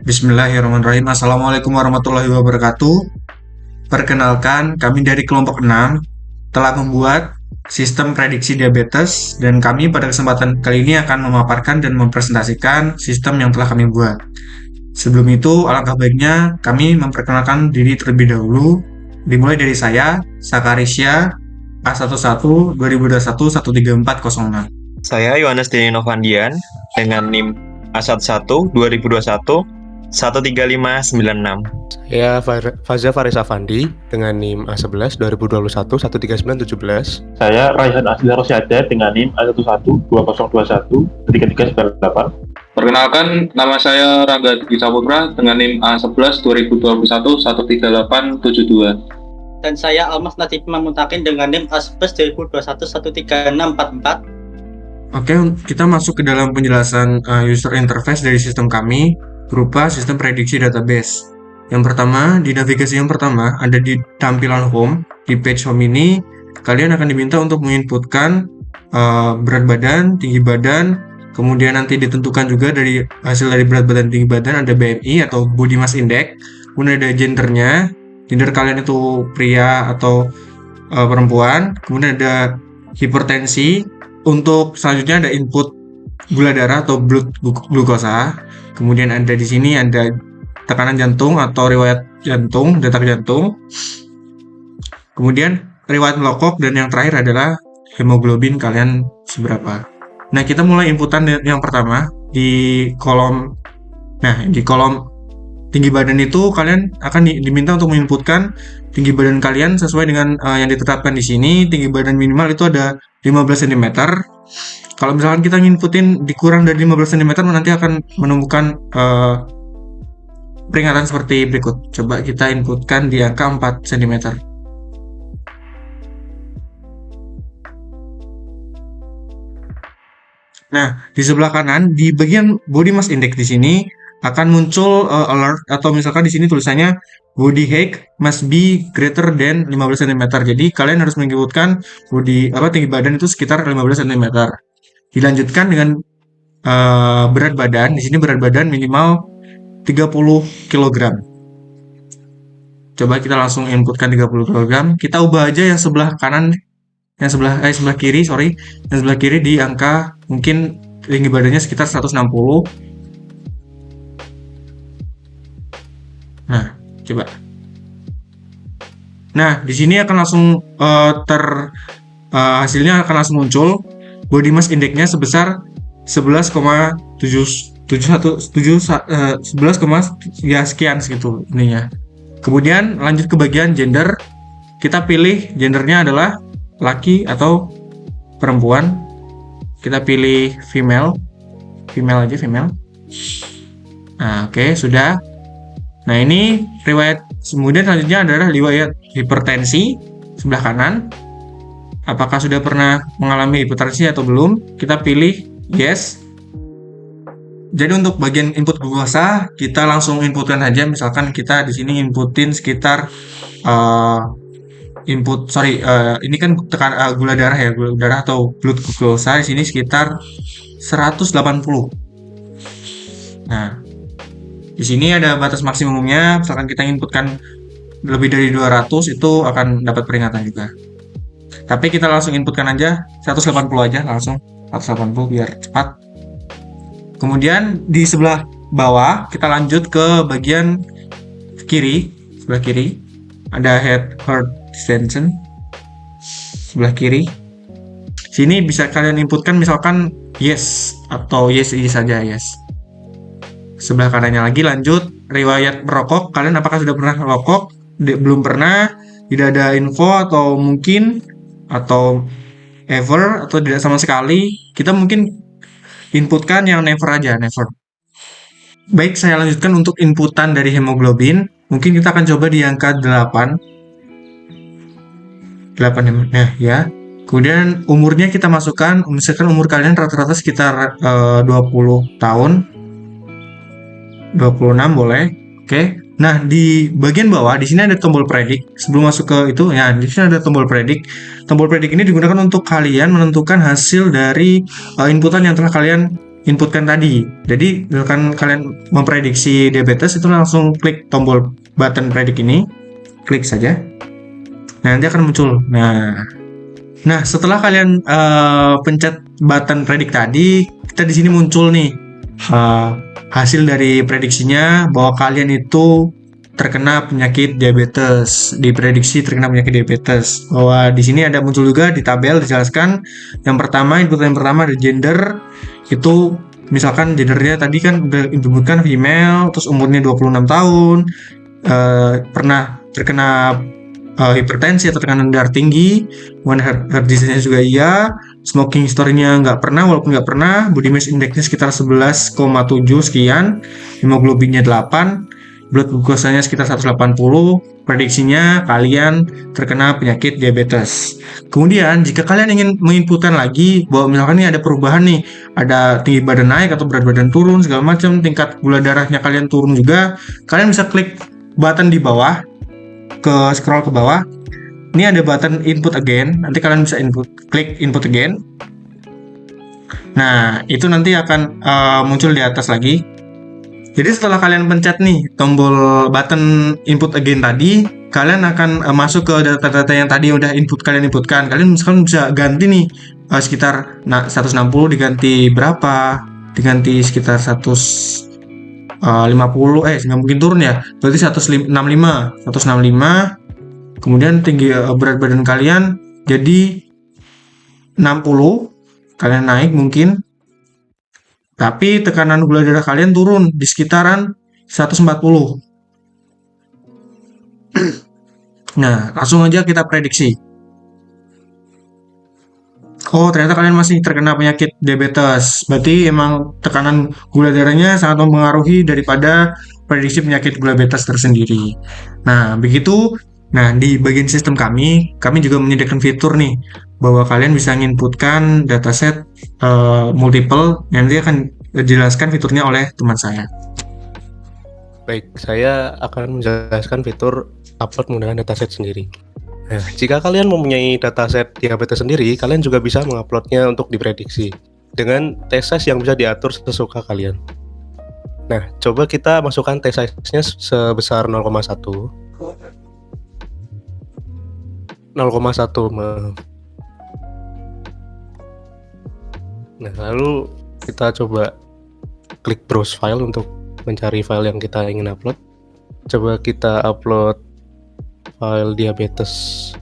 Bismillahirrahmanirrahim. Assalamualaikum warahmatullahi wabarakatuh. Perkenalkan, kami dari kelompok 6 telah membuat sistem prediksi diabetes dan kami pada kesempatan kali ini akan memaparkan dan mempresentasikan sistem yang telah kami buat. Sebelum itu, alangkah baiknya kami memperkenalkan diri terlebih dahulu. Dimulai dari saya, Sakarisya, A11 2021 13406. Saya Yohanes Deni Novandian dengan NIM A11 2021 13596. Saya Faza Faris Afandi dengan NIM A11 2021 13917. Saya Raihan Asli Rosyada dengan NIM A11 2021 3398. Perkenalkan, nama saya Rangga Dwi Saputra dengan NIM A11 2021 13872. Dan saya Almas Najib Mamutakin dengan NIM A11 2021 13644. Oke, kita masuk ke dalam penjelasan user interface dari sistem kami berupa sistem prediksi database. Yang pertama, di navigasi yang pertama ada di tampilan home. Di page home ini, kalian akan diminta untuk menginputkan berat badan, tinggi badan, kemudian nanti ditentukan juga dari hasil dari berat badan, tinggi badan ada BMI atau Body Mass Index, kemudian ada gendernya, gender kalian itu pria atau perempuan, kemudian ada hipertensi. Untuk selanjutnya ada input gula darah atau blood glukosa. Kemudian ada di sini ada tekanan jantung atau riwayat jantung, detak jantung. Kemudian riwayat melokok dan yang terakhir adalah hemoglobin kalian seberapa. Nah, kita mulai inputan yang pertama di kolom. Nah, di kolom tinggi badan itu kalian akan diminta untuk menginputkan tinggi badan kalian sesuai dengan yang ditetapkan di sini. Tinggi badan minimal itu ada 15 cm. Kalau misalkan kita nginputin dikurang dari 15 cm nanti akan menemukan peringatan seperti berikut. Coba kita inputkan di angka 4 cm. Nah, di sebelah kanan di bagian body mass index di sini akan muncul alert atau misalkan di sini tulisannya body height must be greater than 15 cm. Jadi kalian harus menginputkan tinggi badan itu sekitar 15 cm. Dilanjutkan dengan berat badan. Di sini berat badan minimal 30 kg. Coba kita langsung inputkan 30 kg. Kita ubah aja yang sebelah kanan, yang sebelah kiri, yang sebelah kiri di angka mungkin tinggi badannya sekitar 160. Nah, coba. Nah, di sini akan langsung hasilnya akan langsung muncul. Body mass index-nya sebesar 11,7 sekian segitu ininya. Kemudian lanjut ke bagian gender. Kita pilih gendernya adalah laki atau perempuan. Kita pilih female aja, female. Nah, oke, sudah. Nah, ini riwayat. Kemudian selanjutnya adalah riwayat hipertensi sebelah kanan. Apakah sudah pernah mengalami hipertensi atau belum? Kita pilih yes. Jadi untuk bagian input glukosa kita langsung inputkan aja. Misalkan kita di sini inputin sekitar ini kan gula darah ya, gula darah atau blood glukosa di sini sekitar 180. Nah, di sini ada batas maksimumnya. Misalkan kita inputkan lebih dari 200 itu akan dapat peringatan juga. Tapi kita langsung inputkan aja 180 aja langsung 180 biar cepat. Kemudian di sebelah bawah kita lanjut ke bagian kiri, sebelah kiri ada heart distension sebelah kiri. Sini bisa kalian inputkan misalkan yes atau yes saja yes. Sebelah kanannya lagi lanjut riwayat merokok. Kalian apakah sudah pernah merokok? Belum pernah, tidak ada info atau mungkin atau ever atau tidak sama sekali. Kita mungkin inputkan yang never aja, never. Baik, saya lanjutkan untuk inputan dari hemoglobin. Mungkin kita akan coba di angka 8. 8 ya. Kemudian umurnya kita masukkan, misalkan umur kalian rata-rata sekitar 20 tahun. 26 boleh. Oke. Nah, di bagian bawah di sini ada tombol predict. Sebelum masuk ke itu, ya di sini ada tombol predict. Tombol predict ini digunakan untuk kalian menentukan hasil dari inputan yang telah kalian inputkan tadi. Jadi misalkan kalian memprediksi diabetes, itu langsung klik tombol button predik ini, klik saja. Nah, nanti akan muncul. Nah, setelah kalian pencet button predik tadi, kita di sini muncul nih hasil dari prediksinya bahwa kalian itu terkena penyakit diabetes, diprediksi terkena penyakit diabetes. Bahwa di sini ada muncul juga di tabel dijelaskan yang pertama, input yang pertama ada gender, itu misalkan gendernya tadi kan udah inputkan female, terus umurnya 26 tahun, pernah terkena hipertensi atau tekanan darah tinggi, kemudian heart disease-nya juga iya, smoking history-nya nggak pernah, walaupun nggak pernah, body mass index-nya sekitar 11,7 sekian, hemoglobinnya 8, blood glucose-nya sekitar 180, prediksinya kalian terkena penyakit diabetes. Kemudian jika kalian ingin menginputkan lagi bahwa misalkan ini ada perubahan nih, ada tinggi badan naik atau berat badan turun segala macam, tingkat gula darahnya kalian turun juga, kalian bisa klik button di bawah, scroll ke bawah. Ini ada button input again, nanti kalian bisa klik input again. Nah, itu nanti akan muncul di atas lagi. Jadi setelah kalian pencet nih tombol button input again tadi, kalian akan masuk ke data-data yang tadi udah kalian inputkan. Kalian misalkan bisa ganti nih sekitar 160 diganti berapa? Diganti sekitar 150, nggak mungkin turun ya. Berarti 165. Kemudian tinggi berat badan kalian jadi 60. Kalian naik mungkin. Tapi tekanan gula darah kalian turun di sekitaran 140. Nah, langsung aja kita prediksi. Oh, ternyata kalian masih terkena penyakit diabetes. Berarti emang tekanan gula darahnya sangat mempengaruhi daripada prediksi penyakit gula diabetes tersendiri. Nah, begitu. Nah, di bagian sistem kami juga menyediakan fitur nih bahwa kalian bisa menginputkan dataset multiple, yang nanti akan dijelaskan fiturnya oleh teman saya. Baik, saya akan menjelaskan fitur upload menggunakan dataset sendiri. Nah, jika kalian mempunyai dataset diabetes sendiri, kalian juga bisa menguploadnya untuk diprediksi dengan test size yang bisa diatur sesuka kalian. Nah, coba kita masukkan test size-nya sebesar 0,1. 0,1. Nah, lalu kita coba klik browse file untuk mencari file yang kita ingin upload. Coba kita upload file diabetes.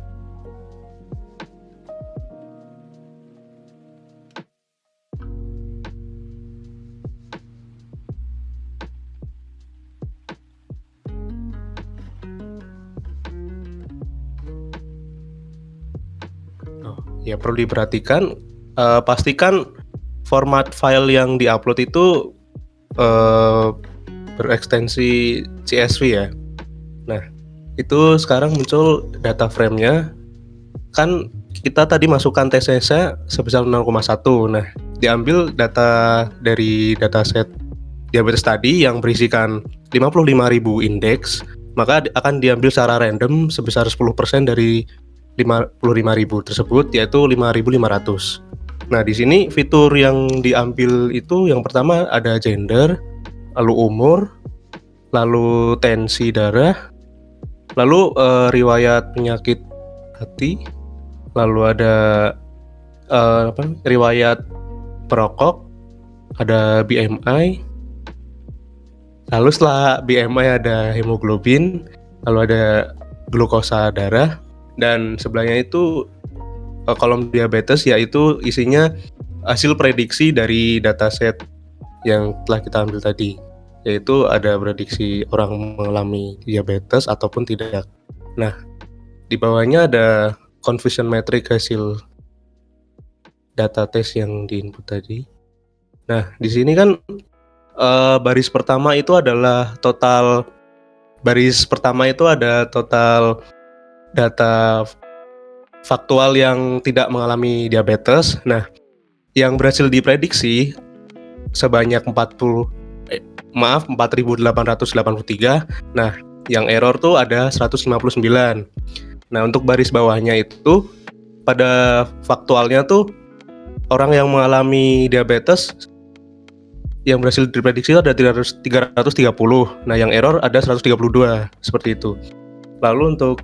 Ya, perlu diperhatikan, pastikan format file yang diupload itu berekstensi CSV ya. Nah, itu sekarang muncul data frame-nya. Kan kita tadi masukkan TCS-nya sebesar 0,1. Nah, diambil data dari dataset diabetes tadi yang berisikan 55.000 indeks, maka akan diambil secara random sebesar 10% dari 55.000 tersebut, yaitu 5.500. Nah, di sini fitur yang diambil itu yang pertama ada gender, lalu umur, lalu tensi darah, lalu riwayat penyakit hati, lalu ada riwayat perokok, ada BMI, lalu setelah BMI ada hemoglobin, lalu ada glukosa darah, dan sebelahnya itu kolom diabetes, yaitu isinya hasil prediksi dari dataset yang telah kita ambil tadi, yaitu ada prediksi orang mengalami diabetes ataupun tidak. Nah, di bawahnya ada confusion metric hasil data tes yang diinput tadi. Nah, di sini kan baris pertama itu ada total data faktual yang tidak mengalami diabetes. Nah, yang berhasil diprediksi sebanyak 4.883. Nah, yang error tuh ada 159. Nah, untuk baris bawahnya itu pada faktualnya tuh orang yang mengalami diabetes yang berhasil diprediksi ada 330. Nah, yang error ada 132, seperti itu. Lalu untuk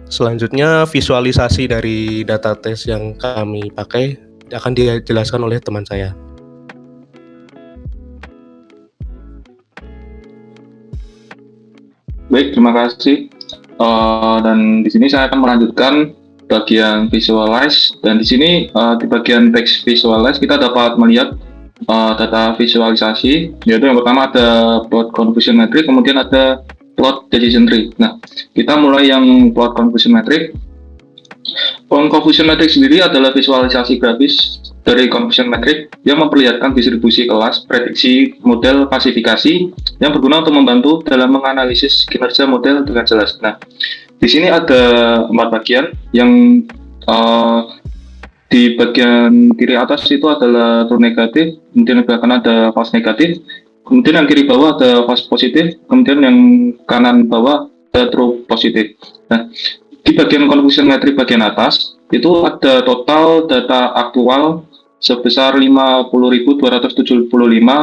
selanjutnya visualisasi dari data tes yang kami pakai akan dijelaskan oleh teman saya. Baik, terima kasih. Dan di sini saya akan melanjutkan bagian visualize. Dan di sini di bagian text visualize kita dapat melihat data visualisasi, yaitu yang pertama ada plot confusion matrix, kemudian ada plot decision tree. Nah, kita mulai yang plot confusion matrix. Plot confusion matrix sendiri adalah visualisasi grafis dari confusion matrix yang memperlihatkan distribusi kelas, prediksi, model, klasifikasi yang berguna untuk membantu dalam menganalisis kinerja model dengan jelas. Nah, di sini ada 4 bagian yang di bagian kiri atas itu adalah true negatif, kemudian di belakang ada false negatif, kemudian yang kiri bawah ada false positif, kemudian yang kanan bawah ada true positif. Nah, di bagian confusion matrix bagian atas itu ada total data aktual sebesar 50.275,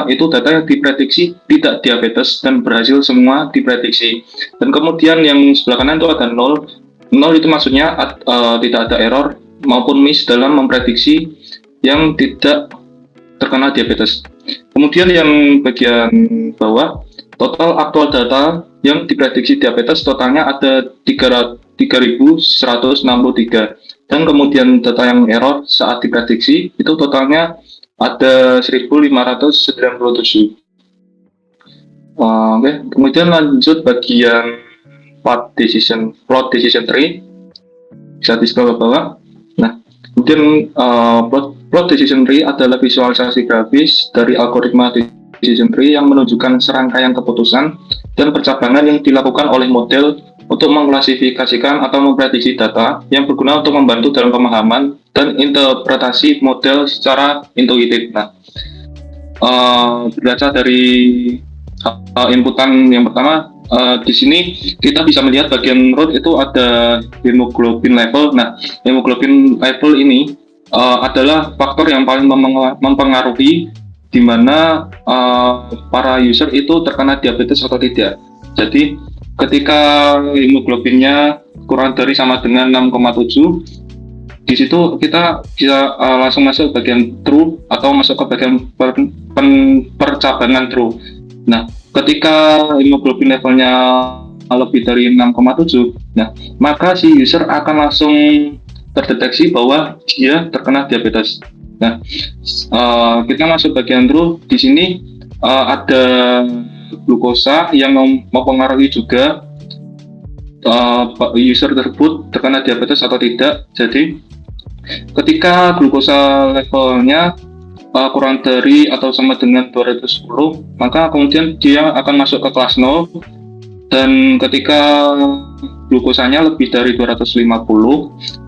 itu data yang diprediksi tidak diabetes dan berhasil semua diprediksi. Dan kemudian yang sebelah kanan itu ada 0. 0 itu maksudnya tidak ada error maupun miss dalam memprediksi yang tidak terkena diabetes. Kemudian yang bagian bawah, total aktual data yang diprediksi diabetes totalnya ada 3.163. Dan kemudian data yang error saat diprediksi itu totalnya ada 1.597. Oke, kemudian lanjut bagian plot decision tree, bisa di-scroll ke bawah. Nah, kemudian plot decision tree adalah visualisasi grafis dari algoritma decision tree yang menunjukkan serangkaian keputusan dan percabangan yang dilakukan oleh model untuk mengklasifikasikan atau memprediksi data yang berguna untuk membantu dalam pemahaman dan interpretasi model secara intuitif. Nah, berdasar dari inputan yang pertama, di sini kita bisa melihat bagian root itu ada hemoglobin level. Nah, hemoglobin level ini adalah faktor yang paling mempengaruhi di mana para user itu terkena diabetes atau tidak. Jadi, ketika hemoglobinnya kurang dari sama dengan 6,7, di situ kita bisa langsung masuk ke bagian true atau masuk ke bagian percabangan true. Nah, ketika hemoglobin levelnya lebih dari 6,7, nah maka si user akan langsung terdeteksi bahwa dia terkena diabetes. Nah, kita masuk bagian true. Di sini ada glukosa yang mempengaruhi juga user tersebut terkena diabetes atau tidak. Jadi ketika glukosa levelnya kurang dari atau sama dengan 210, maka kemudian dia akan masuk ke kelas 0. Dan ketika glukosanya lebih dari 250,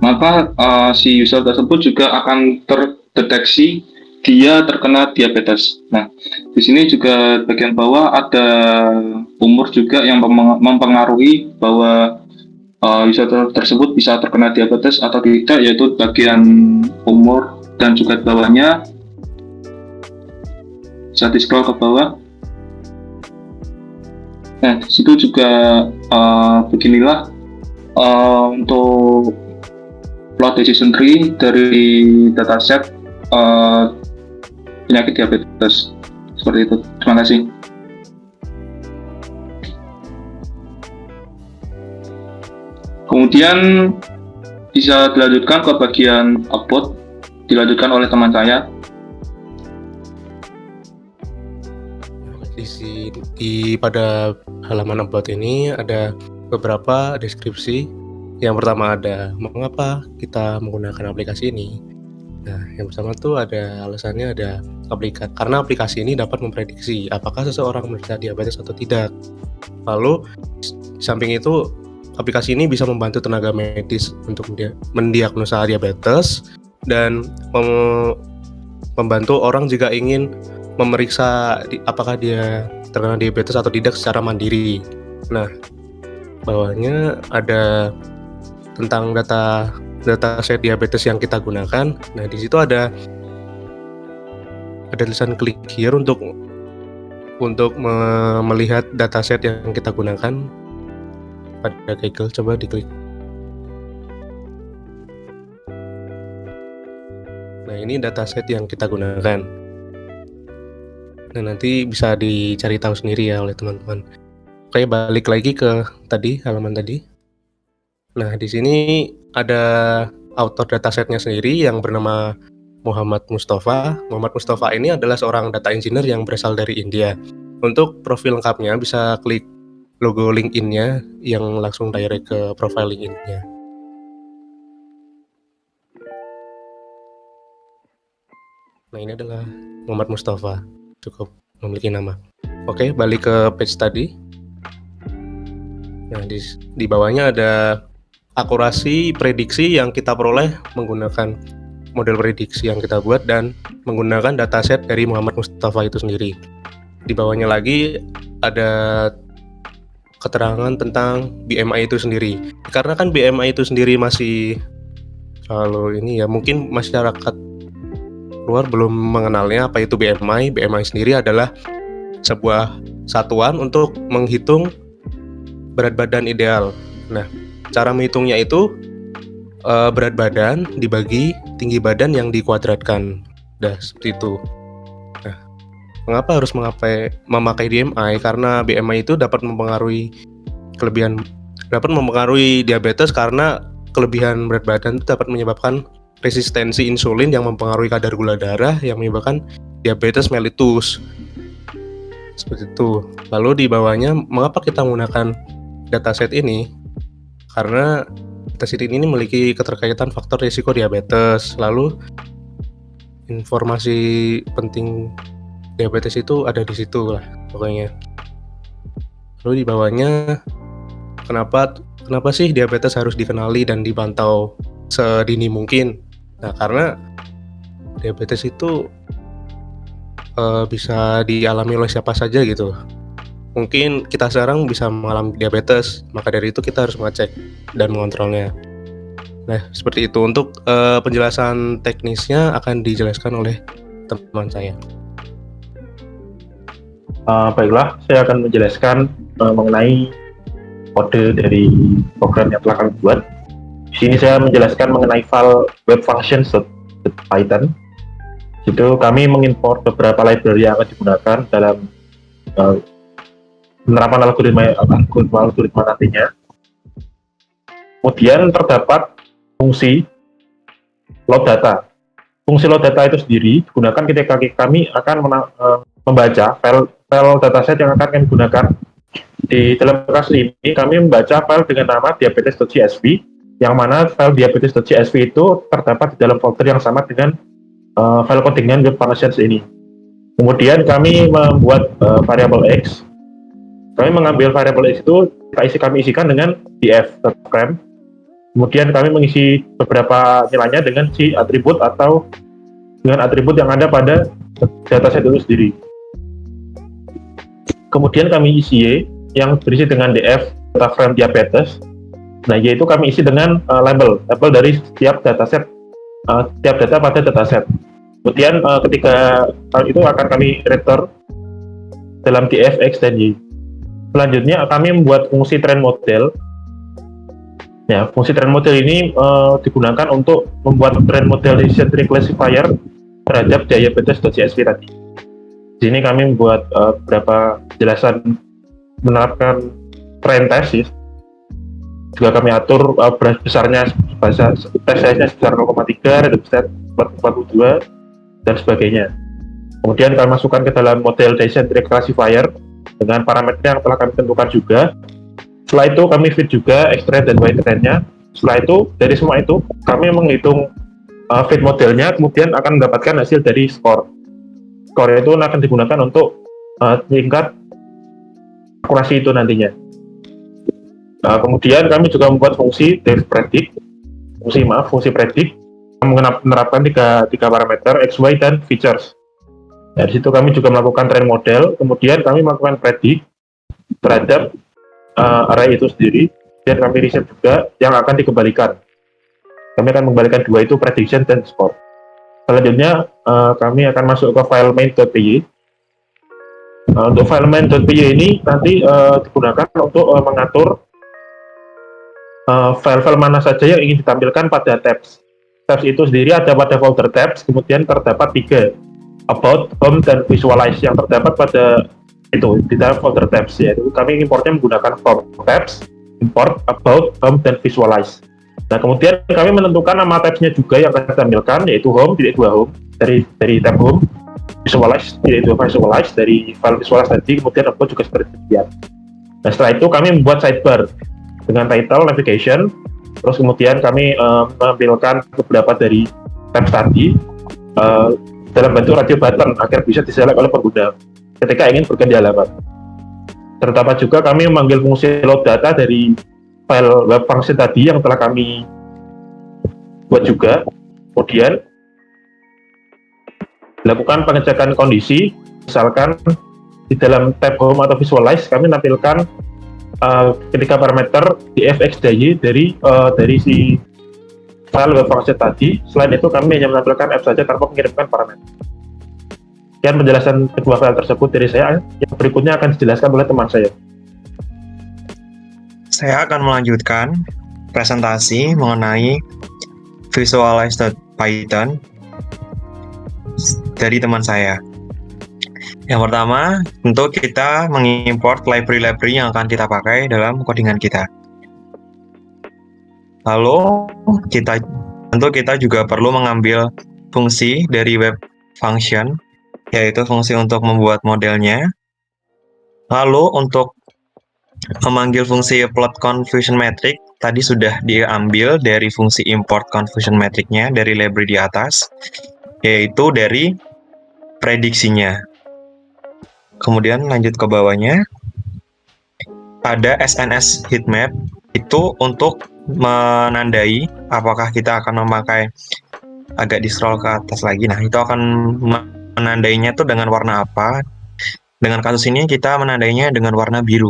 maka si user tersebut juga akan terdeteksi dia terkena diabetes. Nah, di sini juga bagian bawah ada umur juga yang mempengaruhi bahwa user tersebut bisa terkena diabetes atau tidak, yaitu bagian umur dan juga bawahnya. Bisa di-scroll ke bawah. Nah, di situ juga beginilah untuk plot decision tree dari dataset penyakit diabetes. Seperti itu. Terima kasih. Kemudian bisa dilanjutkan ke bagian upload, dilanjutkan oleh teman saya. Pada halaman about ini ada beberapa deskripsi. Yang pertama ada mengapa kita menggunakan aplikasi ini. Nah, yang pertama tuh ada alasannya, ada karena aplikasi ini dapat memprediksi apakah seseorang menderita diabetes atau tidak. Lalu di samping itu aplikasi ini bisa membantu tenaga medis untuk mendiagnosa diabetes dan membantu orang jika ingin memeriksa apakah dia terkena diabetes atau tidak secara mandiri. Nah, bawahnya ada tentang data set diabetes yang kita gunakan. Nah, di situ ada ada tulisan klik here untuk melihat dataset yang kita gunakan pada Kaggle. Coba diklik. Nah, ini dataset yang kita gunakan. Nah, nanti bisa dicari tahu sendiri ya oleh teman-teman. Oke, balik lagi ke halaman tadi. Nah, di sini ada author datasetnya sendiri yang bernama Muhammad Mustafa. Muhammad Mustafa ini adalah seorang data engineer yang berasal dari India. Untuk profil lengkapnya bisa klik logo LinkedIn-nya yang langsung direct ke profile LinkedIn-nya. Nah, ini adalah Muhammad Mustafa, cukup memiliki nama. Oke, balik ke page tadi. Nah, di bawahnya ada akurasi prediksi yang kita peroleh menggunakan model prediksi yang kita buat dan menggunakan dataset dari Muhammad Mustafa itu sendiri. Di bawahnya lagi ada keterangan tentang BMI itu sendiri. Karena kan BMI itu sendiri masih mungkin masyarakat luar belum mengenalnya apa itu BMI. BMI sendiri adalah sebuah satuan untuk menghitung berat badan ideal. Nah, cara menghitungnya itu berat badan dibagi tinggi badan yang dikuadratkan. Seperti itu. Nah, mengapa harus memakai BMI? Karena BMI itu dapat mempengaruhi diabetes karena kelebihan berat badan itu dapat menyebabkan resistensi insulin yang mempengaruhi kadar gula darah yang menyebabkan diabetes mellitus. Seperti itu. Lalu di bawahnya, mengapa kita menggunakan dataset ini? Karena dataset ini memiliki keterkaitan faktor risiko diabetes. Lalu informasi penting diabetes itu ada di situ lah pokoknya. Lalu di bawahnya, kenapa sih diabetes harus dikenali dan dipantau sedini mungkin? Nah, karena diabetes itu bisa dialami oleh siapa saja gitu. Mungkin kita sekarang bisa mengalami diabetes, maka dari itu kita harus mengecek dan mengontrolnya. Nah, seperti itu. Untuk penjelasan teknisnya akan dijelaskan oleh teman saya. Baiklah, saya akan menjelaskan mengenai kode dari program yang telah kami buat. Di sini saya menjelaskan mengenai file web functions.python. Itu kami mengimport beberapa library yang akan digunakan dalam penerapan algoritma nantinya. Kemudian terdapat fungsi load data. Fungsi load data itu sendiri digunakan ketika kami akan membaca file dataset yang akan kami gunakan. Di dalam kasus ini kami membaca file dengan nama diabetes.csv, yang mana file diabetes.csv itu terdapat di dalam folder yang sama dengan file codingan web functions ini. Kemudian kami membuat variable x. Kami mengambil variable x itu kami isikan dengan df.frame. Kemudian kami mengisi beberapa nilainya dengan si atribut atau dengan atribut yang ada pada dataset itu sendiri. Kemudian kami isi y yang berisi dengan df frame diabetes. Nah, y itu kami isi dengan label dari setiap dataset, setiap data pada dataset. Kemudian ketika hal itu akan kami return dalam df x dan y. Selanjutnya kami membuat fungsi train model. Ya, fungsi train model ini digunakan untuk membuat train model decision tree classifier terhadap diabetes.csv tadi. Di sini kami membuat beberapa penjelasan menerapkan train tesis. Juga kami atur besarnya tes size-nya sebesar 0,3, reduced 42 dan sebagainya. Kemudian kami masukkan ke dalam model decision tree classifier dengan parameter yang telah kami tentukan juga. Setelah itu kami feed juga X-train dan Y-train-nya. Setelah itu, dari semua itu, kami menghitung feed modelnya, kemudian akan mendapatkan hasil dari score. Score itu akan digunakan untuk tingkat akurasi itu nantinya. Kemudian kami juga membuat fungsi predict, fungsi predict menerapkan tiga parameter X, Y, dan features. Nah, di situ kami juga melakukan train model, kemudian kami melakukan predict terhadap array itu sendiri, dan kami reset juga yang akan dikembalikan. Kami akan mengembalikan dua itu, prediction dan score. Selanjutnya kami akan masuk ke file main.py. Untuk file main.py ini nanti digunakan untuk mengatur file-file mana saja yang ingin ditampilkan pada tabs. Tabs itu sendiri ada pada folder tabs, kemudian terdapat 3, about, home, dan visualize yang terdapat pada itu di dalam folder tabs, yaitu kami importnya menggunakan form tabs, import, about, home, dan visualize. Nah, kemudian kami menentukan nama tabsnya juga yang akan ditampilkan, yaitu home, home, dari tab home, visualize, visualize, dari file visualize tadi, kemudian about juga seperti demikian. Nah, setelah itu kami membuat sidebar dengan title, navigation, terus kemudian kami menampilkan beberapa dari tabs tadi dalam bentuk radio button agar bisa diselect oleh pengguna ketika ingin berganti halaman. Terdapat juga kami memanggil fungsi load data dari file web function tadi yang telah kami buat juga. Kemudian dilakukan pengecekan kondisi, misalkan di dalam tab home atau visualize kami menampilkan ketika parameter dfxday dari si file web function tadi. Selain itu kami hanya menampilkan app saja tanpa mengirimkan parameter. Sekian penjelasan kedua file tersebut dari saya. Yang berikutnya akan dijelaskan oleh teman saya. Saya akan melanjutkan presentasi mengenai visualize.python dari teman saya. Yang pertama, tentu kita mengimport library-library yang akan kita pakai dalam codingan kita. Lalu tentu kita juga perlu mengambil fungsi dari web function, yaitu fungsi untuk membuat modelnya. Lalu untuk memanggil fungsi plot confusion metric, tadi sudah diambil dari fungsi import confusion metric-nya dari library di atas, yaitu dari prediksinya. Kemudian lanjut ke bawahnya, ada SNS heatmap, itu untuk menandai apakah kita akan memakai, agak di scroll ke atas lagi, nah itu akan menandainya tuh dengan warna apa. Dengan kasus ini kita menandainya dengan warna biru.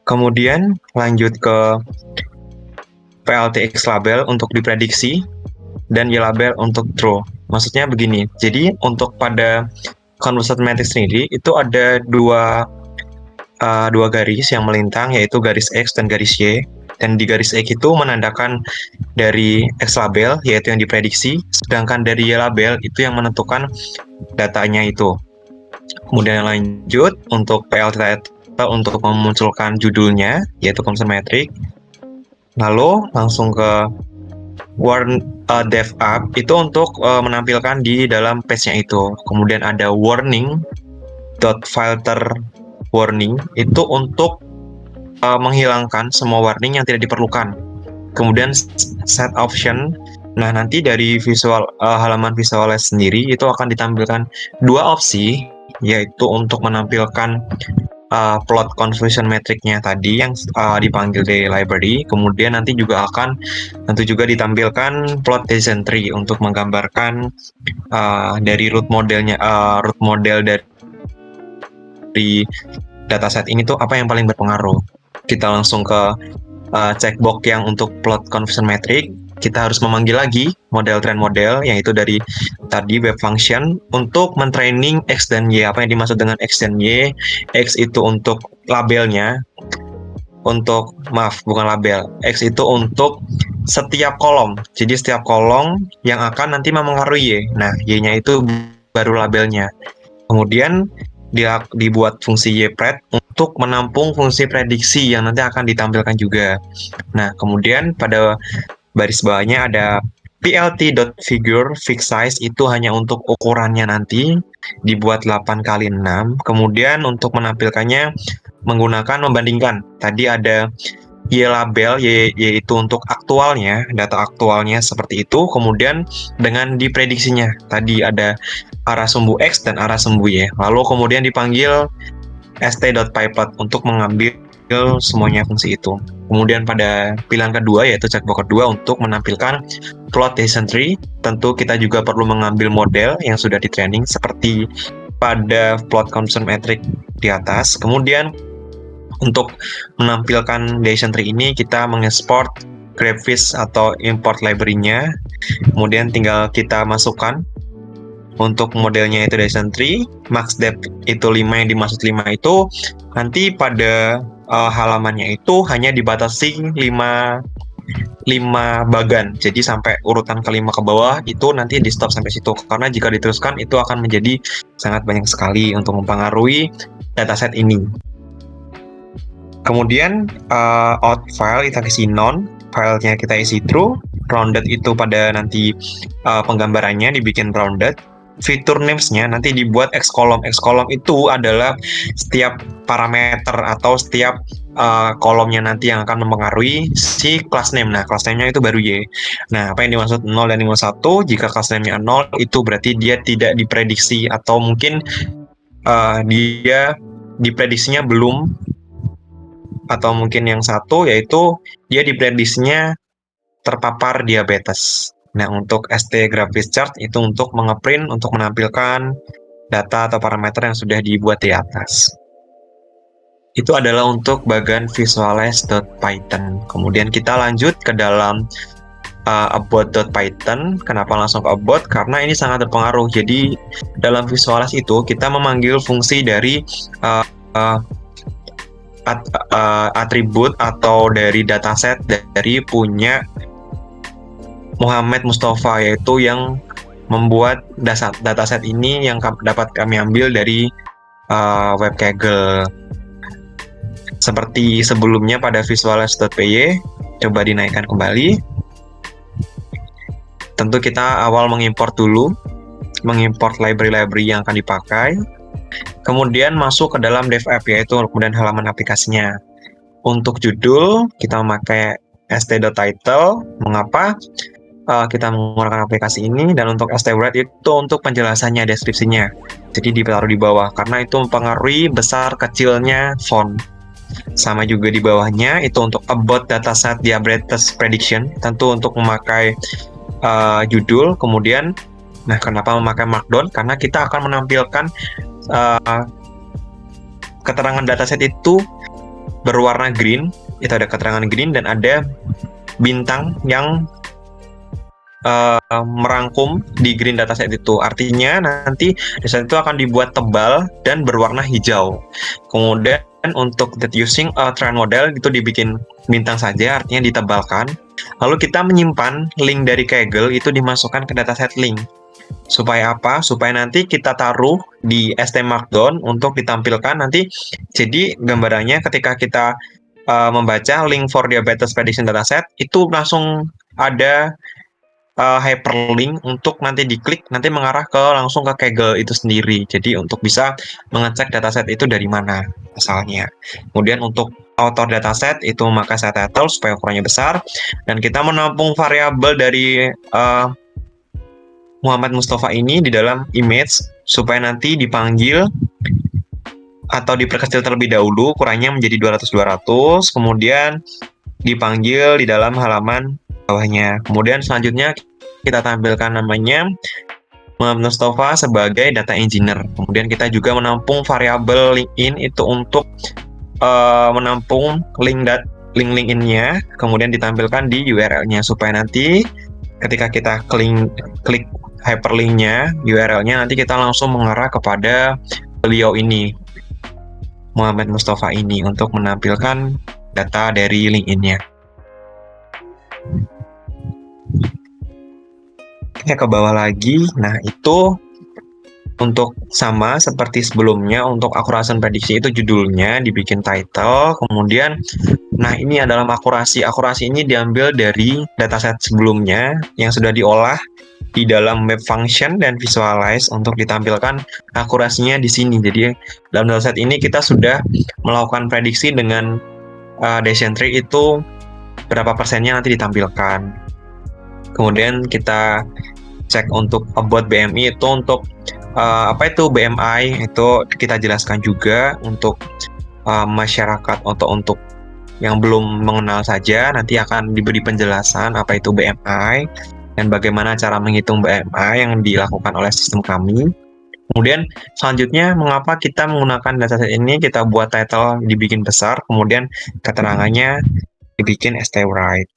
Kemudian lanjut ke PLTX label untuk diprediksi, dan Y-label untuk draw. Maksudnya begini, jadi untuk pada conversion matrix sendiri itu ada dua garis yang melintang, yaitu garis X dan garis Y. Dan di garis X itu menandakan dari X label, yaitu yang diprediksi, sedangkan dari Y label itu yang menentukan datanya itu. Kemudian lanjut untuk PL title untuk memunculkan judulnya, yaitu conversion matrix. Lalu langsung ke dev up, itu untuk menampilkan di dalam page-nya itu. Kemudian ada warning.filter warning, itu untuk menghilangkan semua warning yang tidak diperlukan. Kemudian set option, nah nanti dari halaman visualize sendiri itu akan ditampilkan dua opsi, yaitu untuk menampilkan plot confusion metric-nya tadi yang dipanggil dari library. Kemudian nanti juga akan ditampilkan plot decision tree untuk menggambarkan dari root model dari dataset ini tuh apa yang paling berpengaruh. Kita langsung ke checkbox yang untuk plot confusion metric. Kita harus memanggil lagi model trend model, yaitu dari tadi web function untuk mentraining X dan Y. Apa yang dimaksud dengan X dan Y? X itu untuk labelnya, bukan label. X itu untuk setiap kolom. Jadi setiap kolom yang akan nanti memengaruhi Y. Nah, Y-nya itu baru labelnya. Kemudian dibuat fungsi YPred untuk menampung fungsi prediksi yang nanti akan ditampilkan juga. Nah, kemudian pada baris bawahnya ada plt.figure fixed size, itu hanya untuk ukurannya nanti dibuat 8x6. Kemudian untuk menampilkannya menggunakan membandingkan. Tadi ada Y label, yaitu untuk aktualnya, data aktualnya seperti itu. Kemudian dengan diprediksinya, tadi ada arah sumbu X dan arah sumbu Y. Lalu kemudian dipanggil st.pyplot untuk mengambil semuanya fungsi itu. Kemudian pada pilihan kedua, yaitu checkbox kedua untuk menampilkan plot decision tree, tentu kita juga perlu mengambil model yang sudah di training seperti pada plot confusion metric di atas. Kemudian untuk menampilkan decision tree ini kita mengekspor Graphics atau import library-nya, kemudian tinggal kita masukkan. Untuk modelnya itu dysentery, max depth itu 5, yang dimaksud 5 itu nanti pada halamannya itu hanya dibatasi 5 bagan. Jadi sampai urutan kelima ke bawah itu nanti di stop sampai situ. Karena jika diteruskan itu akan menjadi sangat banyak sekali untuk mempengaruhi dataset ini. Kemudian out file kita isi none, filenya kita isi true, rounded itu pada nanti penggambarannya dibikin rounded. Fitur names-nya nanti dibuat X column. X column itu adalah setiap parameter atau setiap kolomnya nanti yang akan mempengaruhi si class name. Nah, class name-nya itu baru Y. Nah, apa yang dimaksud 0 dan 1? Jika class name-nya 0, itu berarti dia tidak diprediksi atau mungkin dia diprediksinya belum, atau mungkin yang satu yaitu dia diprediksinya terpapar diabetes. Nah, untuk ST Graphics Chart itu untuk mengeprint, untuk menampilkan data atau parameter yang sudah dibuat di atas. Itu adalah untuk bagian visualize.python. Kemudian kita lanjut ke dalam about.python. Kenapa langsung ke about? Karena ini sangat berpengaruh. Jadi dalam visualize itu kita memanggil fungsi dari atribut atau dari dataset dari punya Muhammad Mustafa, yaitu yang membuat dataset ini yang dapat kami ambil dari web Kaggle. Seperti sebelumnya pada visualize.py, coba dinaikkan kembali. Tentu kita awal mengimport dulu, mengimport library-library yang akan dipakai. Kemudian masuk ke dalam dev app, yaitu kemudian halaman aplikasinya. Untuk judul, kita memakai st.title. Mengapa kita menggunakan aplikasi ini? Dan untuk st.write itu untuk penjelasannya, deskripsinya. Jadi ditaruh di bawah, karena itu mempengaruhi besar kecilnya font. Sama juga di bawahnya, itu untuk about dataset diabetes prediction. Tentu untuk memakai judul. Kemudian, nah kenapa memakai Markdown? Karena kita akan menampilkan keterangan dataset itu berwarna green. Itu ada keterangan green dan ada bintang yang merangkum di green dataset itu. Artinya nanti dataset itu akan dibuat tebal dan berwarna hijau. Kemudian untuk that using a trend model itu dibikin bintang saja, artinya ditebalkan. Lalu kita menyimpan link dari Kaggle itu dimasukkan ke dataset link. Supaya apa? Supaya nanti kita taruh di ST Markdown untuk ditampilkan nanti. Jadi gambarannya ketika kita membaca link for diabetes prediction dataset itu langsung ada hyperlink untuk nanti diklik, nanti mengarah ke langsung ke Kaggle itu sendiri. Jadi untuk bisa mengecek dataset itu dari mana asalnya. Kemudian untuk author dataset itu memakai set title supaya ukurannya besar, dan kita menampung variabel dari Muhammad Mustafa ini di dalam image supaya nanti dipanggil atau diperkecil terlebih dahulu, ukurannya menjadi 200-200, kemudian dipanggil di dalam halaman bawahnya. Kemudian selanjutnya kita tampilkan namanya Muhammad Mustafa sebagai data engineer. Kemudian kita juga menampung variabel LinkedIn itu untuk menampung link LinkedIn-nya, kemudian ditampilkan di URL-nya supaya nanti ketika kita klik hyperlink-nya, URL-nya, nanti kita langsung mengarah kepada beliau ini, Muhammad Mustafa ini, untuk menampilkan data dari LinkedIn-nya. Kita ke bawah lagi. Nah, itu untuk sama seperti sebelumnya, untuk akurasi prediksi itu judulnya dibikin title, kemudian nah ini adalah akurasi. Akurasi ini diambil dari dataset sebelumnya yang sudah diolah di dalam map function dan visualize untuk ditampilkan akurasinya di sini. Jadi dalam dataset ini kita sudah melakukan prediksi dengan dysentery itu berapa persennya nanti ditampilkan. Kemudian kita cek untuk about BMI itu untuk apa itu BMI itu kita jelaskan juga untuk masyarakat atau untuk yang belum mengenal saja, nanti akan diberi penjelasan apa itu BMI dan bagaimana cara menghitung BMI yang dilakukan oleh sistem kami. Kemudian selanjutnya mengapa kita menggunakan dataset ini, kita buat title dibikin besar, kemudian keterangannya dibikin ST-write.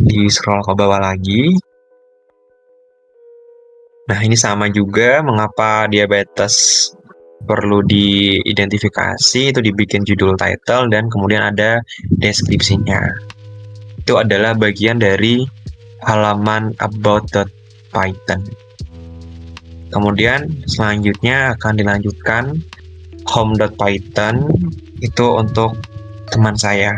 di scroll ke bawah lagi. Nah, ini sama juga mengapa diabetes perlu diidentifikasi, itu dibikin judul title dan kemudian ada deskripsinya. Itu adalah bagian dari halaman about.python. Kemudian selanjutnya akan dilanjutkan home.python, itu untuk teman saya.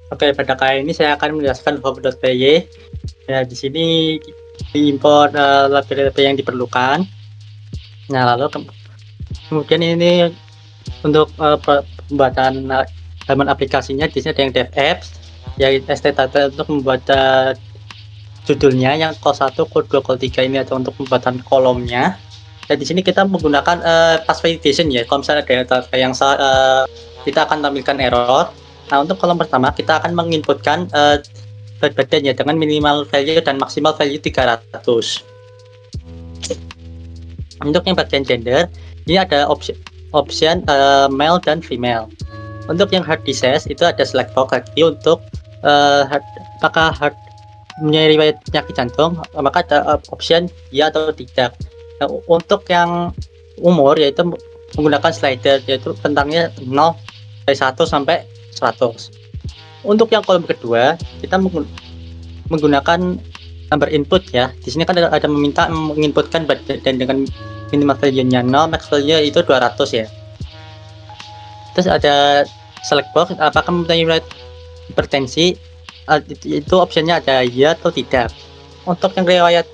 Oke, pada kali ini saya akan menjelaskan home.py. Ya, di sini diimport label-label yang diperlukan. Nah, lalu kemudian ini untuk pembuatan halaman aplikasinya, di sini ada yang dev apps, yang st-title untuk membuat judulnya, yang col1, col2, col3 ini atau untuk pembuatan kolomnya. Dan di sini kita menggunakan pass validation ya. Kalau misalnya ada data yang salah, kita akan tampilkan error. Nah, untuk kolom pertama kita akan menginputkan berat badannya dengan minimal value dan maksimal value 300. Untuk yang bagian gender, ini ada option male dan female. Untuk yang heart disease itu ada select box lagi untuk apakah heart punya riwayat penyakit jantung, maka ada option ya atau tidak. Nah, untuk yang umur yaitu menggunakan slider, yaitu rentangnya 0 dari 1 sampai 100. Untuk yang kolom kedua kita menggunakan number input ya. Di sini kan ada meminta menginputkan badan dengan minimal value-nya 0, max value itu 200 ya. Terus ada select box apakah mempunyai hipertensi, itu optionnya ada ya atau tidak. Untuk yang riwayat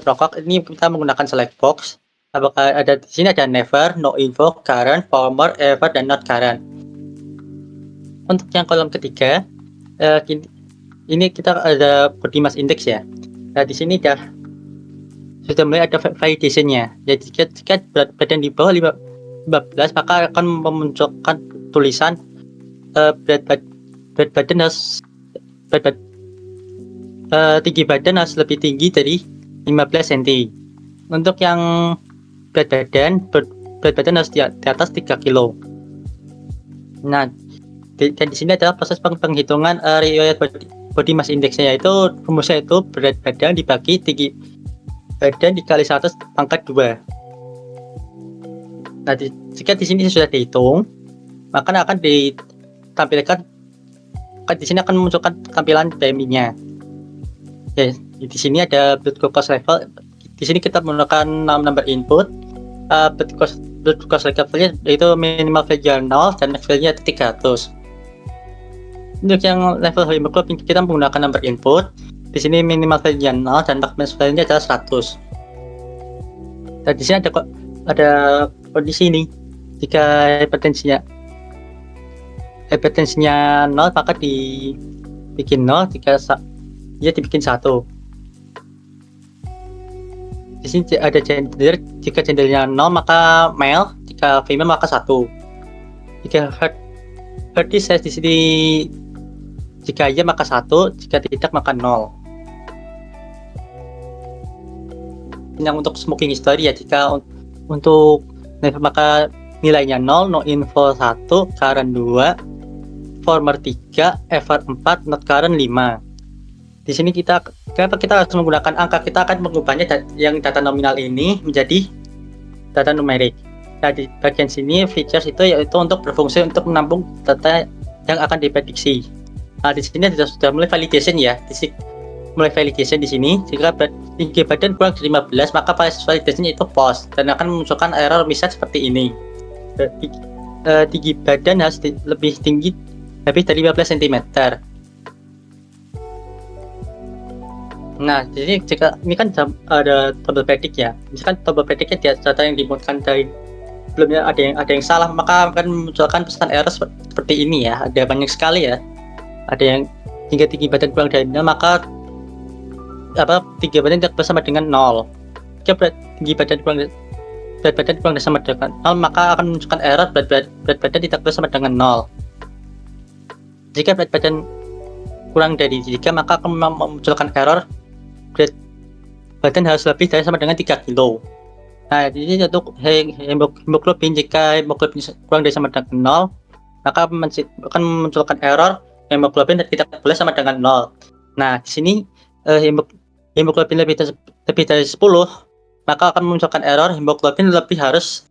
rokok ini kita menggunakan select box. Apakah ada di sini ada never, no info, current, former, ever, dan not current. Untuk yang kolom ketiga, ini kita ada body mass index ya. Nah, di sini sudah mulai ada validation-nya. Jadi jika berat badan di bawah 15, maka akan memunculkan tulisan berat badan harus tinggi badan harus lebih tinggi dari 15 cm. Untuk yang berat badan harus di atas 3 kg. Nah, dan di sini adalah proses penghitungan riwayat body mass index-nya, yaitu rumusnya itu berat badan dibagi tinggi badan dikali 100 pangkat 2. Nah, jika di sini sudah dihitung, maka akan ditampilkan, di sini akan memunculkan tampilan BMI-nya. Ya, di sini ada blood glucose level. Di sini kita menggunakan number input. Blood glucose level-nya yaitu minimal value 0 dan max value-nya 300. Untuk yang level hemoglobin kita menggunakan number input. Di sini minimal value 0 dan max value-nya adalah 100. Dan di sini ada kondisi ini. Jika hipertensinya 0 maka dibikin 0, jika dia dibikin 1. Di sini ada gender, jika gendernya 0 maka male, jika female maka 1. Jika heart disease di sini jika iya maka 1, jika tidak maka 0. Yang untuk smoking history ya, jika untuk maka nilainya 0, no info 1, current 2, former 3, ever 4, not current 5. Di sini kenapa kita harus menggunakan angka, kita akan mengubahnya yang data nominal ini menjadi data numerik. Nah, di bagian sini features itu yaitu untuk berfungsi untuk menampung data yang akan diprediksi. Nah, di sini sudah mulai validation ya. Mulai validation di sini, jika tinggi badan kurang dari 15 maka validasinya itu false dan akan memunculkan error message seperti ini. Tinggi badan harus lebih tinggi dari 15 cm. Nah, jadi jika ini kan ada tombol predict ya. Misalkan tombol predictnya di data yang diinputkan dari sebelumnya ada yang salah, maka akan memunculkan pesan error seperti ini ya. Ada banyak sekali ya. Ada yang tinggi badan kurang dari 0 maka tinggi badan tidak bersama dengan 0. Jika tinggi badan kurang bersama dengan 0 maka akan menunjukkan error berat badan tidak bersama dengan 0. Jika berat badan kurang dari 3 maka akan memunculkan error berat badan harus lebih dari sama dengan 3 kg. Nah, jadi untuk hemoglobin, jika hemoglobin kurang dari sama dengan 0, maka akan memunculkan error hemoglobin tidak boleh sama dengan 0. Nah, di sini hemoglobin lebih dari 10, maka akan memunculkan error hemoglobin harus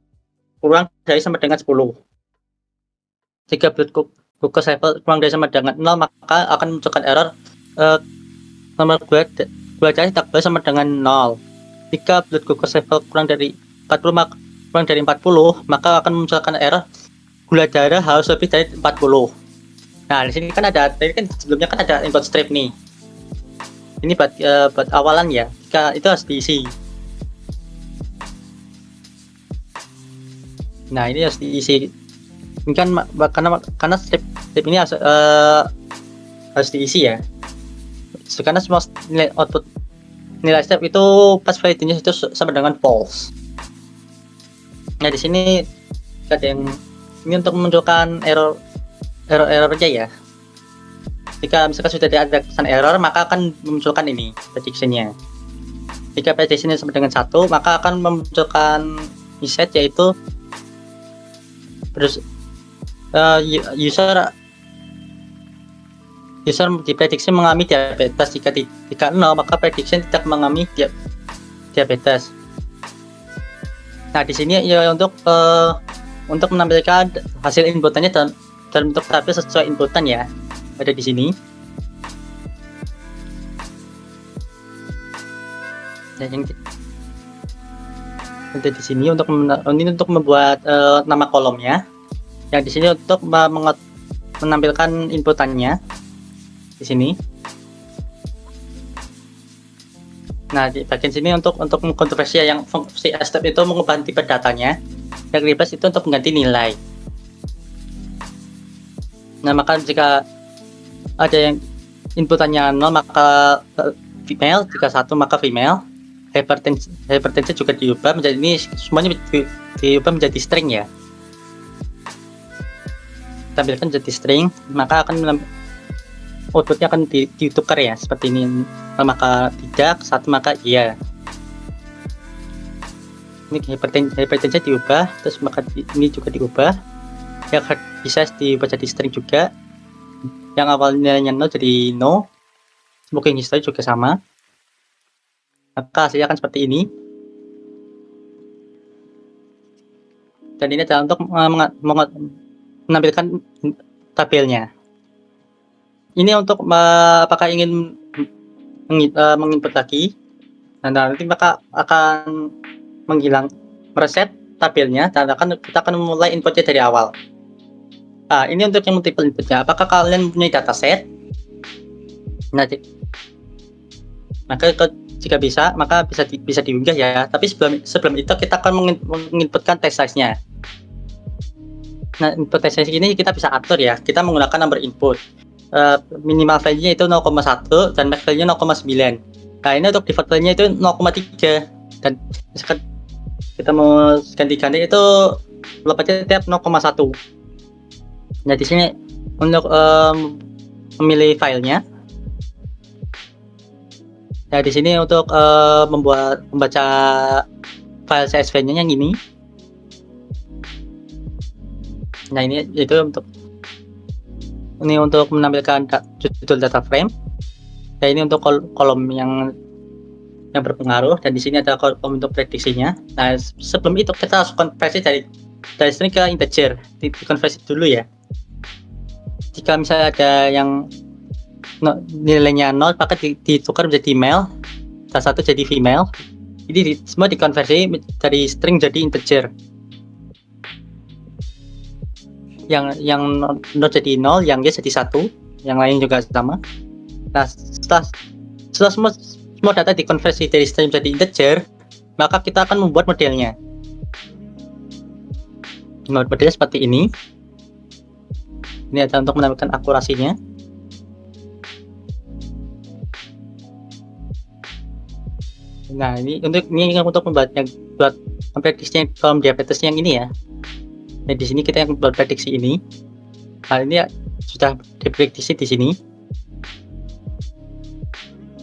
kurang dari sama dengan 10. Jika blood glucose level kurang dari sama dengan 0, maka akan memunculkan error nomor gula darah tidak boleh sama dengan 0. Jika blood glucose level kurang dari 40, maka akan memunculkan error gula darah harus lebih dari 40. Nah, di sini kan sebelumnya kan ada input strip nih. Ini buat awalan ya. Jika itu harus diisi. Nah, ini harus diisi. Ini kan karena strip ini harus diisi ya. Karena semua nilai step itu pas validity-nya itu sama dengan false. Nah, di sini ada yang ini untuk memunculkan errornya ya. Jika misalkan sudah ada kesan error, maka akan memunculkan ini prediction-nya. Jika prediction-nya sama dengan 1, maka akan memunculkan reset, yaitu user diprediksi mengalami diabetes. Jika 0, maka prediction tidak mengalami diabetes. Nah, di sini ya untuk menampilkan hasil inputannya dalam bentuk tabel sesuai inputan ya, ada di sini. Dan yang ada di sini untuk membuat nama kolomnya. Yang di sini untuk menampilkan inputannya di sini. Nah, di bagian sini untuk mengkonversi yang fungsi step itu mengubah tipe datanya. Yang replace itu untuk mengganti nilai. Nah, maka jika ada yang inputannya 0, maka female, jika 1 maka female. Hypertension juga diubah menjadi, ini semuanya diubah menjadi string ya. Tampilkan jadi string, maka akan outputnya akan ditukar ya, seperti ini. Maka tidak, 1 maka iya. Ini hypertension diubah, terus maka ini juga diubah. Yang bisa diubah jadi string juga. Yang awal nilainya 0 jadi no. Smoking history juga sama. Maka hasilnya akan seperti ini. Dan ini adalah untuk menampilkan tabelnya. Ini untuk apakah ingin menginput lagi, dan nanti maka akan mereset tabelnya, dan kita akan memulai inputnya dari awal. Nah, ini untuk yang multiple inputnya. Apakah kalian punya dataset? Nah, maka jika bisa, maka bisa diunggah ya. Tapi sebelum itu kita akan menginputkan text size-nya. Nah, input text size ini kita bisa atur ya. Kita menggunakan number input. Minimal value-nya itu 0,1 dan max value-nya 0,9. Nah, ini untuk default value-nya itu 0,3. Dan misalkan kita mau ganti-ganti itu lepasnya tiap 0,1. Nah, di sini untuk memilih filenya. Nah, di sini untuk membaca file CSV-nya yang ini. Nah, ini itu untuk menampilkan judul data frame. Nah, ini untuk kolom yang berpengaruh, dan di sini ada kolom untuk prediksinya. Nah, sebelum itu kita harus konversi dari string ke integer. Dikonversi dulu ya. Jika misalnya ada yang nilainya 0, maka ditukar menjadi male, salah satu jadi female. Jadi semua dikonversi dari string jadi integer. Yang 0 jadi 0, yang Y jadi 1, yang lain juga sama. Nah, setelah semua data dikonversi dari string jadi integer, maka kita akan membuat modelnya. Modelnya seperti ini. Ini adalah untuk menampilkan akurasinya. Nah, ini untuk buat memprediksi kolom diabetes yang ini ya. Nah, di sini kita yang buat prediksi ini. Nah, ini ya, sudah diprediksi di sini.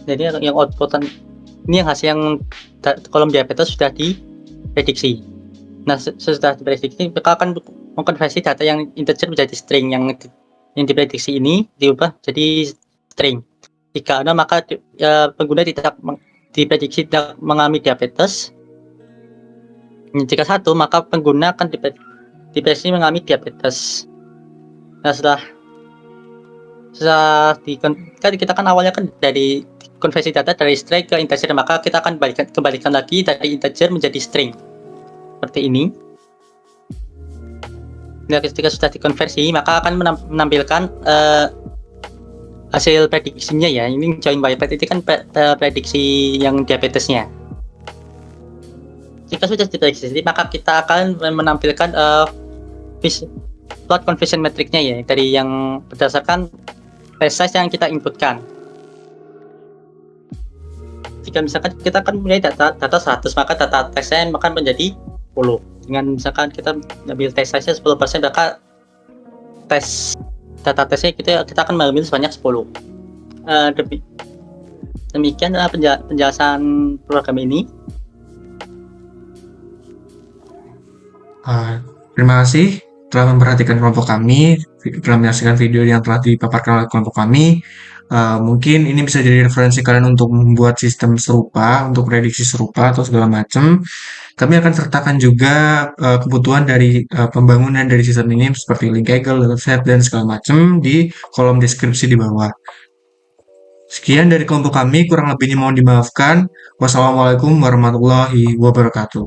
Jadi yang outputan ini yang hasil yang kolom diabetes sudah prediksi. Nah, setelah diprediksi, maka akan mengkonversi data yang integer menjadi string. Yang diprediksi ini diubah jadi string. Jika ada, maka pengguna tidak diprediksi tidak mengalami diabetes. Jika 1, maka pengguna akan diprediksi mengalami diabetes. Nah, setelah kita kan awalnya kan dari konversi data dari string ke integer, maka kita akan kembalikan lagi dari integer menjadi string seperti ini. Nah, ketika sudah dikonversi, maka akan menampilkan hasil prediksinya ya. Ini join by pet, itu kan prediksi yang diabetesnya. Jika sudah diprediksi, maka kita akan menampilkan plot conversion metricnya ya, dari yang berdasarkan test size yang kita inputkan. Jika misalkan kita akan mempunyai data 100, maka data testnya akan menjadi 10. Dengan misalkan kita ambil test size-nya 10%, maka data tesnya kita akan mengambil sebanyak 10. Demikian penjelasan program ini. Terima kasih telah memperhatikan kelompok kami, telah menyaksikan video yang telah dipaparkan oleh kelompok kami. Mungkin ini bisa jadi referensi kalian untuk membuat sistem serupa, untuk prediksi serupa atau segala macam. Kami akan sertakan juga kebutuhan dari pembangunan dari sistem ini seperti link Kaggle, dataset, dan segala macam di kolom deskripsi di bawah. Sekian dari kelompok kami, kurang lebihnya mohon dimaafkan. Wassalamualaikum warahmatullahi wabarakatuh.